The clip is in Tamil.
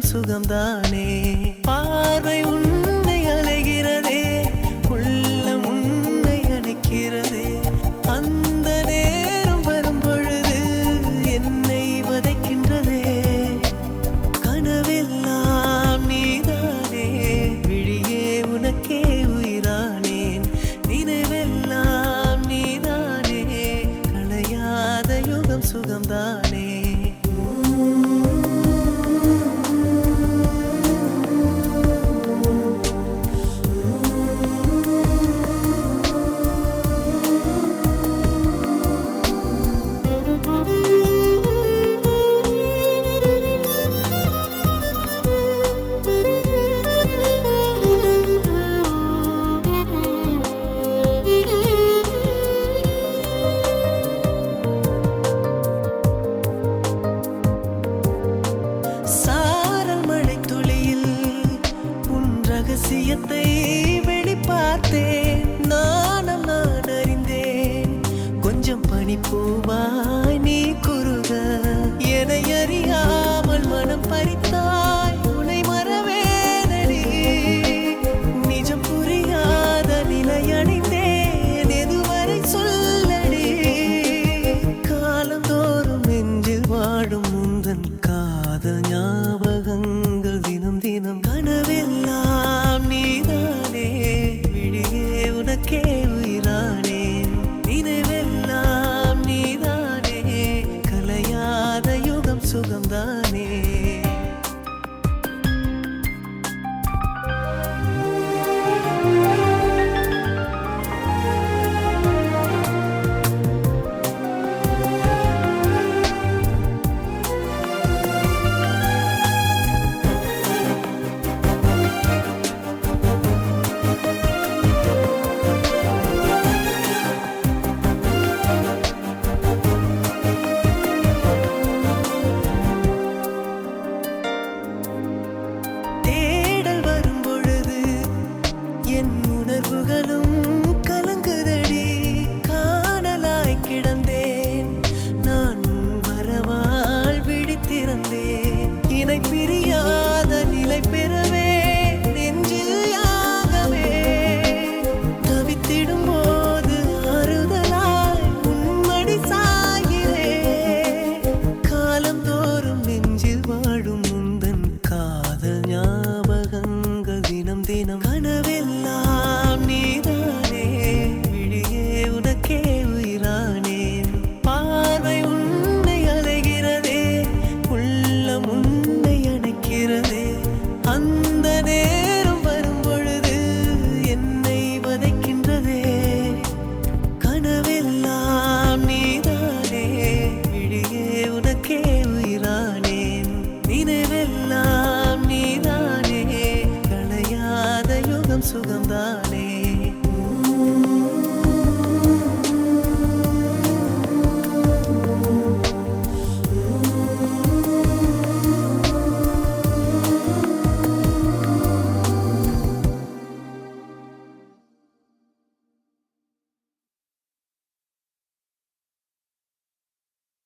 சுகம்தானே பார்வை உன்னை அலைகிறதே உள்ளம் உன்னை அணைக்கிறதே அந்த நேரம் வரும் பொழுது என்னை வதைக்கின்றதே கனவெல்லாம் நீதானே விழியே உனக்கே உயிரானேன் நினைவெல்லாம் நீதானே களையாத யுகம் சுகம்தானே ரகசியத்தை வெளிப்பார்த்தேன் நானும் நான் அறிந்தேன் கொஞ்சம் பனிப்பூவாய் நீ குறுக என்னை அறியாமல் மனம் பறித்தாய் உன்னை மறவேனடி நிஜம் புரியாத நிலை அடைந்தேன் எதுவரை சொல்லடி காலந்தோறும் நெஞ்சில் வாடும் முந்தன் காதல்